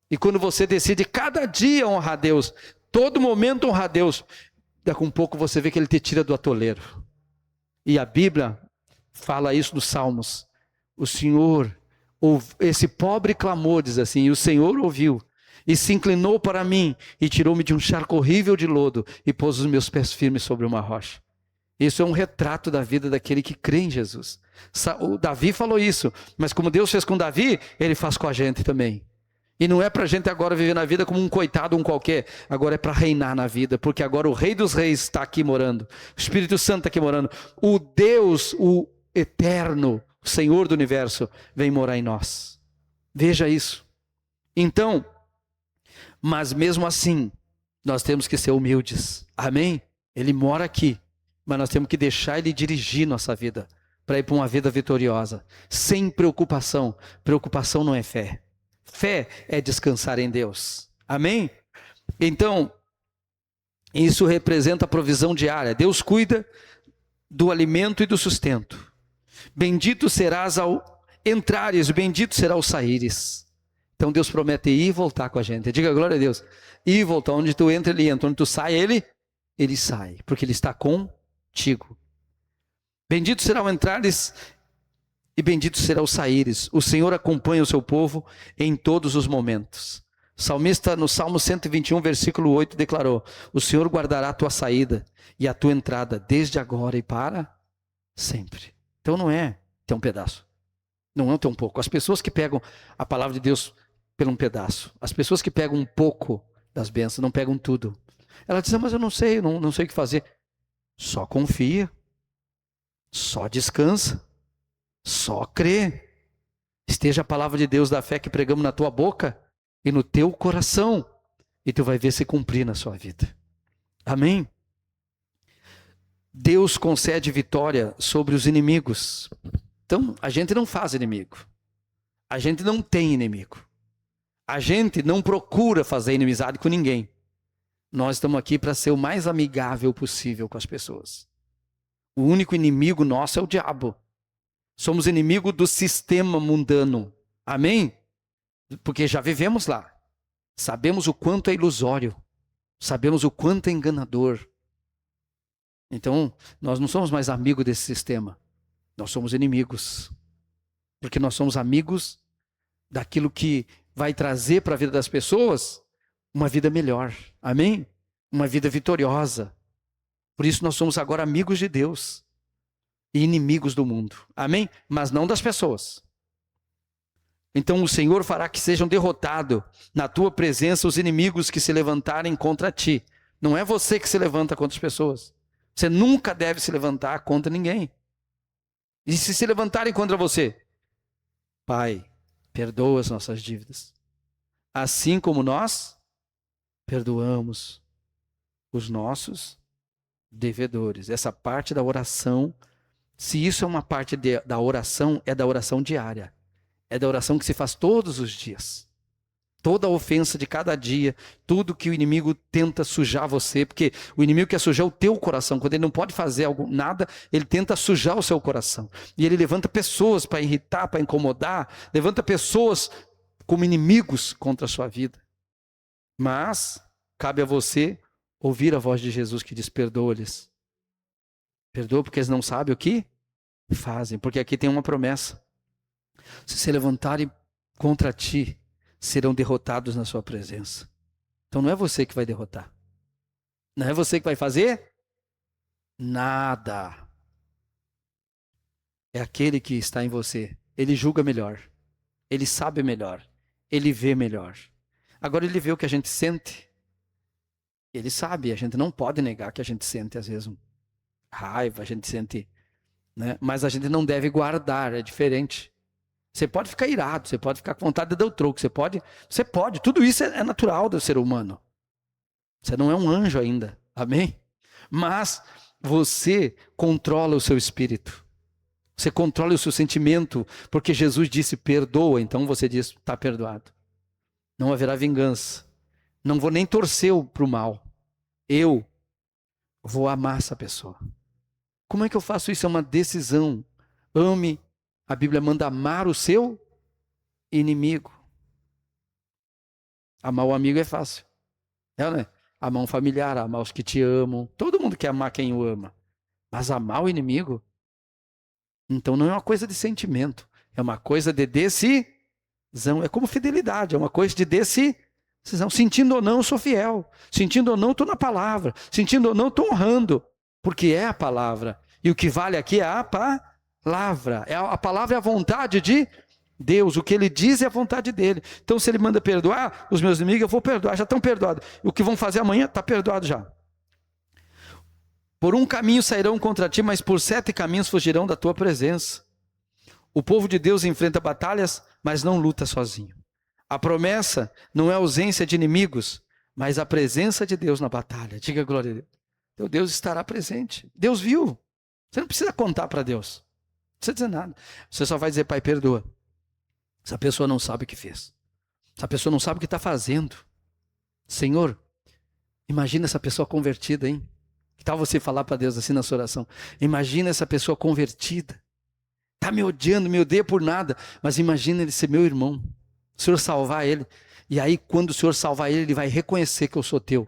E quando você decide cada dia honrar a Deus, todo momento honrar a Deus, daqui a um pouco você vê que Ele te tira do atoleiro. E a Bíblia fala isso nos Salmos. O Senhor, esse pobre clamor, diz assim, e o Senhor ouviu, e se inclinou para mim, e tirou-me de um charco horrível de lodo, e pôs os meus pés firmes sobre uma rocha. Isso é um retrato da vida daquele que crê em Jesus. O Davi falou isso, mas como Deus fez com Davi, Ele faz com a gente também. E não é para a gente agora viver na vida como um coitado, um qualquer. Agora é para reinar na vida, porque agora o Rei dos Reis está aqui morando. O Espírito Santo está aqui morando. O Deus, o Eterno, o Senhor do Universo, vem morar em nós. Veja isso. Então, mas mesmo assim, nós temos que ser humildes. Amém? Ele mora aqui, mas nós temos que deixar Ele dirigir nossa vida, para ir para uma vida vitoriosa, sem preocupação. Preocupação não é fé. Fé é descansar em Deus. Amém? Então, isso representa a provisão diária. Deus cuida do alimento e do sustento. Bendito serás ao entrares, bendito será ao saíres. Então Deus promete ir e voltar com a gente. Diga glória a Deus. Ir e voltar. Onde tu entra, Ele entra. Onde tu sai, Ele sai. Porque Ele está contigo. Bendito será o entrares e bendito será o saíres. O Senhor acompanha o seu povo em todos os momentos. O salmista no Salmo 121, versículo 8, declarou: o Senhor guardará a tua saída e a tua entrada, desde agora e para sempre. Então não é ter um pedaço. Não é ter um pouco. As pessoas que pegam a palavra de Deus pelo um pedaço, as pessoas que pegam um pouco das bênçãos, não pegam tudo. Ela diz: mas eu não sei, não sei o que fazer. Só confia. Só descansa. Só crê. Esteja a palavra de Deus da fé que pregamos na tua boca e no teu coração, e tu vai ver se cumprir na sua vida. Amém? Deus concede vitória sobre os inimigos. Então, a gente não faz inimigo. A gente não tem inimigo. A gente não procura fazer inimizade com ninguém. Nós estamos aqui para ser o mais amigável possível com as pessoas. O único inimigo nosso é o diabo. Somos inimigo do sistema mundano. Amém? Porque já vivemos lá. Sabemos o quanto é ilusório. Sabemos o quanto é enganador. Então, nós não somos mais amigos desse sistema. Nós somos inimigos. Porque nós somos amigos daquilo que vai trazer para a vida das pessoas uma vida melhor. Amém? Uma vida vitoriosa. Por isso nós somos agora amigos de Deus. E inimigos do mundo. Amém? Mas não das pessoas. Então o Senhor fará que sejam derrotados na tua presença os inimigos que se levantarem contra ti. Não é você que se levanta contra as pessoas. Você nunca deve se levantar contra ninguém. E se levantarem contra você? Pai, perdoa as nossas dívidas. Assim como nós perdoamos os nossos devedores. Essa parte da oração, se isso é uma parte da oração, é da oração diária. É da oração que se faz todos os dias. Toda a ofensa de cada dia, tudo que o inimigo tenta sujar você, porque o inimigo quer sujar o teu coração. Quando ele não pode fazer nada, ele tenta sujar o seu coração. E ele levanta pessoas para irritar, para incomodar, levanta pessoas como inimigos contra a sua vida. Mas cabe a você ouvir a voz de Jesus que diz: perdoa-lhes. Perdoa porque eles não sabem o que fazem. Porque aqui tem uma promessa. Se se levantarem contra ti, serão derrotados na sua presença. Então não é você que vai derrotar. Não é você que vai fazer nada. É aquele que está em você. Ele julga melhor. Ele sabe melhor. Ele vê melhor. Agora ele vê o que a gente sente. Ele sabe, a gente não pode negar que a gente sente às vezes raiva, a gente sente, né? Mas a gente não deve guardar, é diferente. Você pode ficar irado, você pode ficar com vontade de dar o troco, você pode, tudo isso é natural do ser humano. Você não é um anjo ainda, amém? Mas você controla o seu espírito, você controla o seu sentimento, porque Jesus disse: perdoa, então você diz: está perdoado. Não haverá vingança, não vou nem torcer para o mal, eu vou amar essa pessoa. Como é que eu faço isso? É uma decisão. Ame. A Bíblia manda amar o seu inimigo. Amar o amigo é fácil. É, né? Amar um familiar, amar os que te amam. Todo mundo quer amar quem o ama. Mas amar o inimigo, então não é uma coisa de sentimento. É uma coisa de decisão. É como fidelidade, é uma coisa de decisão. Sentindo ou não, eu sou fiel. Sentindo ou não, estou na palavra. Sentindo ou não, estou honrando. Porque é a palavra. E o que vale aqui é a palavra. A palavra é a vontade de Deus. O que ele diz é a vontade dele. Então, se ele manda perdoar os meus inimigos, eu vou perdoar. Já estão perdoados. O que vão fazer amanhã está perdoado já. Por um caminho sairão contra ti, mas por 7 caminhos fugirão da tua presença. O povo de Deus enfrenta batalhas, mas não luta sozinho. A promessa não é a ausência de inimigos, mas a presença de Deus na batalha. Diga glória a Deus. Então Deus estará presente. Deus viu. Você não precisa contar para Deus. Não precisa dizer nada. Você só vai dizer, Pai, perdoa. Essa pessoa não sabe o que fez. Essa pessoa não sabe o que está fazendo. Senhor, imagina essa pessoa convertida, hein? Que tal você falar para Deus assim na sua oração? Imagina essa pessoa convertida. Está me odiando, me odeia por nada. Mas imagina ele ser meu irmão. O Senhor salvar ele. E aí quando o Senhor salvar ele, ele vai reconhecer que eu sou teu.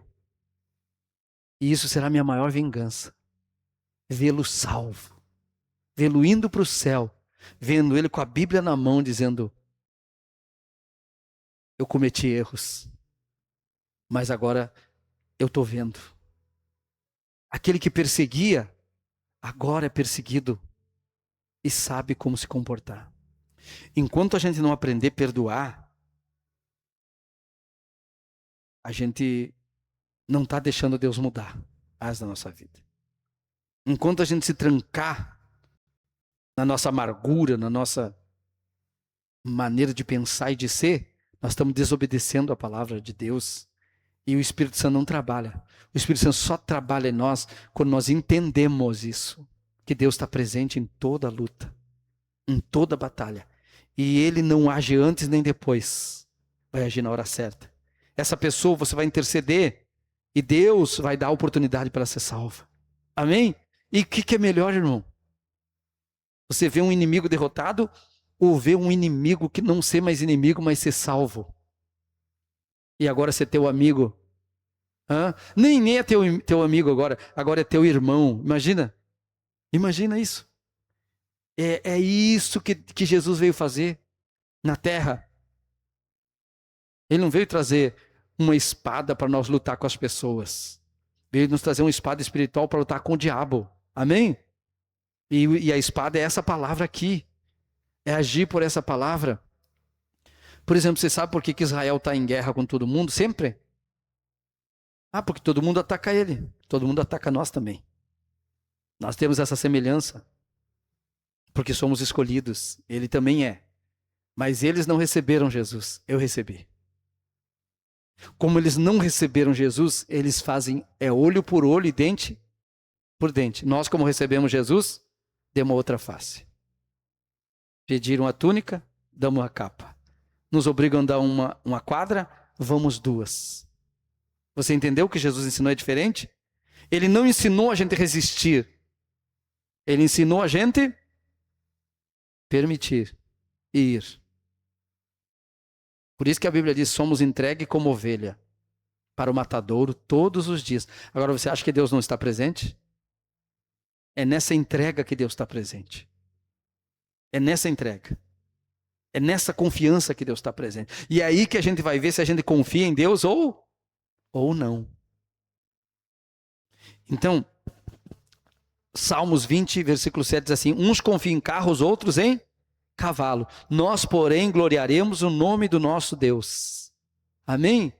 E isso será a minha maior vingança. Vê-lo salvo. Vê-lo indo para o céu. Vendo ele com a Bíblia na mão, dizendo, eu cometi erros. Mas agora eu estou vendo. Aquele que perseguia, agora é perseguido e sabe como se comportar. Enquanto a gente não aprender a perdoar, a gente não está deixando Deus mudar as da nossa vida. Enquanto a gente se trancar na nossa amargura, na nossa maneira de pensar e de ser, nós estamos desobedecendo a palavra de Deus. E o Espírito Santo não trabalha. O Espírito Santo só trabalha em nós quando nós entendemos isso. Que Deus está presente em toda luta. Em toda batalha. E Ele não age antes nem depois. Vai agir na hora certa. Essa pessoa você vai interceder. E Deus vai dar a oportunidade para ela ser salva. Amém? E o que é melhor, irmão? Você vê um inimigo derrotado ou vê um inimigo que não ser mais inimigo, mas ser salvo? E agora ser teu amigo. Nem é teu amigo agora é teu irmão. Imagina isso. É isso que Jesus veio fazer na terra. Ele não veio trazer uma espada para nós lutar com as pessoas. Veio nos trazer uma espada espiritual para lutar com o diabo. Amém? E a espada é essa palavra aqui. É agir por essa palavra. Por exemplo, você sabe por que Israel está em guerra com todo mundo sempre? Porque todo mundo ataca ele. Todo mundo ataca nós também. Nós temos essa semelhança. Porque somos escolhidos. Ele também é. Mas eles não receberam Jesus. Eu recebi. Como eles não receberam Jesus, eles fazem olho por olho e dente por dente. Nós, como recebemos Jesus, demos outra face. Pediram a túnica, damos a capa. Nos obrigam a dar uma quadra, vamos 2. Você entendeu que Jesus ensinou é diferente? Ele não ensinou a gente resistir. Ele ensinou a gente permitir e ir. Por isso que a Bíblia diz, somos entregues como ovelha para o matadouro todos os dias. Agora você acha que Deus não está presente? É nessa entrega que Deus está presente. É nessa entrega. É nessa confiança que Deus está presente. E é aí que a gente vai ver se a gente confia em Deus ou não. Então, Salmos 20, versículo 7 diz assim, uns confiam em carros, outros em cavalo. Nós, porém, gloriaremos o nome do nosso Deus. Amém?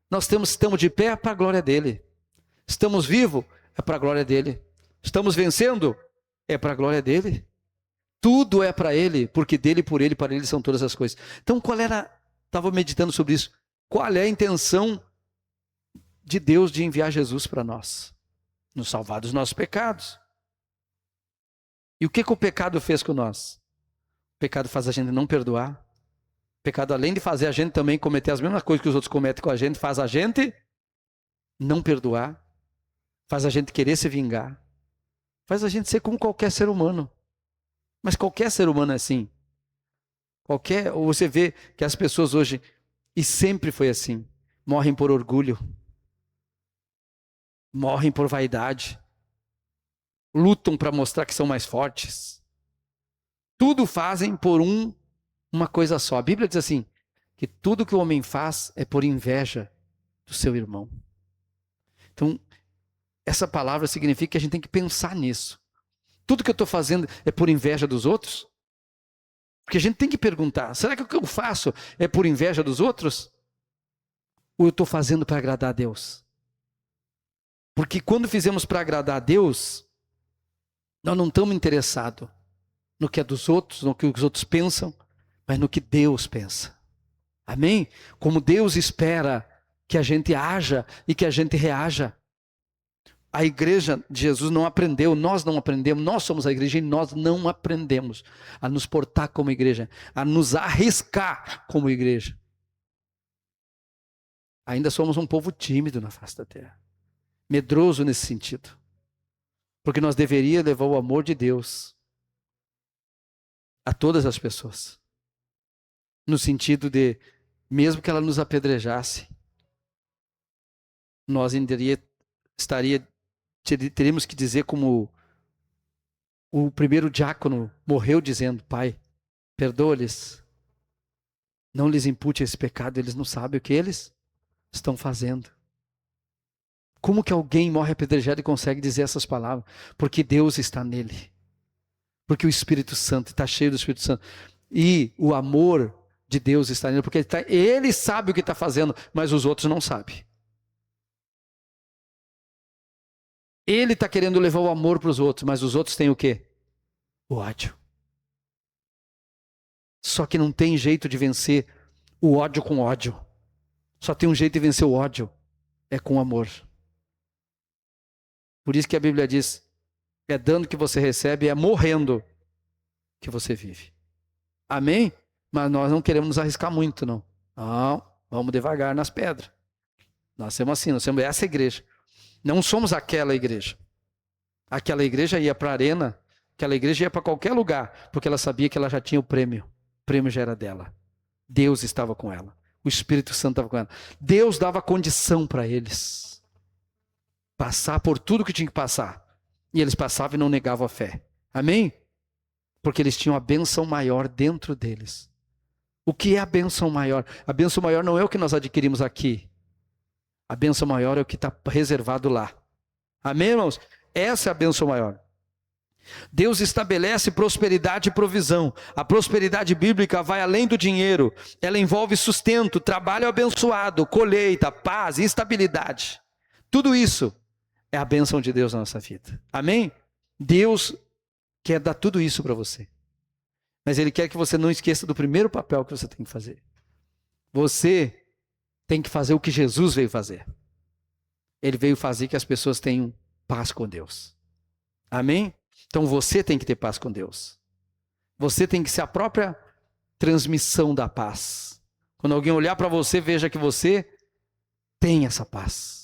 Nós estamos de pé para a glória dele. Estamos vivos, é para a glória dele. Estamos vencendo, é para a glória dele. Tudo é para ele, porque dele, por ele, para ele são todas as coisas. Então, estava meditando sobre isso. Qual é a intenção de Deus de enviar Jesus para nós? Nos salvar dos nossos pecados. E o que o pecado fez com nós? O pecado faz a gente não perdoar. O pecado, além de fazer a gente também cometer as mesmas coisas que os outros cometem com a gente, faz a gente não perdoar. Faz a gente querer se vingar. Faz a gente ser como qualquer ser humano. Mas qualquer ser humano é assim. Você vê que as pessoas hoje, e sempre foi assim, morrem por orgulho, morrem por vaidade, lutam para mostrar que são mais fortes. Tudo fazem por uma coisa só. A Bíblia diz assim, que tudo que o homem faz é por inveja do seu irmão. Então, essa palavra significa que a gente tem que pensar nisso. Tudo que eu estou fazendo é por inveja dos outros? Porque a gente tem que perguntar, será que o que eu faço é por inveja dos outros? Ou eu estou fazendo para agradar a Deus? Porque quando fizemos para agradar a Deus, nós não estamos interessados no que é dos outros, no que os outros pensam, mas no que Deus pensa. Amém? Como Deus espera que a gente haja e que a gente reaja. A igreja de Jesus não aprendeu, nós não aprendemos, nós somos a igreja e nós não aprendemos a nos portar como igreja, a nos arriscar como igreja. Ainda somos um povo tímido na face da terra, medroso nesse sentido, porque nós deveríamos levar o amor de Deus a todas as pessoas, no sentido de, mesmo que ela nos apedrejasse, nós teríamos que dizer como o primeiro diácono morreu dizendo, Pai, perdoa-lhes, não lhes impute esse pecado, eles não sabem o que eles estão fazendo. Como que alguém morre apedrejado e consegue dizer essas palavras? Porque Deus está nele. Porque o Espírito Santo está cheio do Espírito Santo. E o amor de Deus está nele. Porque ele sabe o que está fazendo, mas os outros não sabem. Ele está querendo levar o amor para os outros, mas os outros têm o quê? O ódio. Só que não tem jeito de vencer o ódio com ódio. Só tem um jeito de vencer o ódio, é com amor. Por isso que a Bíblia diz, é dando que você recebe, é morrendo que você vive. Amém? Mas nós não queremos nos arriscar muito, não. Não, vamos devagar nas pedras. Nós somos assim, nós somos essa igreja. Não somos aquela igreja. Aquela igreja ia para a arena, aquela igreja ia para qualquer lugar, porque ela sabia que ela já tinha o prêmio. O prêmio já era dela. Deus estava com ela. O Espírito Santo estava com ela. Deus dava condição para eles passar por tudo que tinha que passar. E eles passavam e não negavam a fé. Amém? Porque eles tinham a bênção maior dentro deles. O que é a bênção maior? A bênção maior não é o que nós adquirimos aqui. A bênção maior é o que está reservado lá. Amém, irmãos? Essa é a bênção maior. Deus estabelece prosperidade e provisão. A prosperidade bíblica vai além do dinheiro. Ela envolve sustento, trabalho abençoado, colheita, paz e estabilidade. Tudo isso é a bênção de Deus na nossa vida. Amém? Deus quer dar tudo isso para você. Mas Ele quer que você não esqueça do primeiro papel que você tem que fazer. Você tem que fazer o que Jesus veio fazer. Ele veio fazer que as pessoas tenham paz com Deus. Amém? Então você tem que ter paz com Deus. Você tem que ser a própria transmissão da paz. Quando alguém olhar para você, veja que você tem essa paz.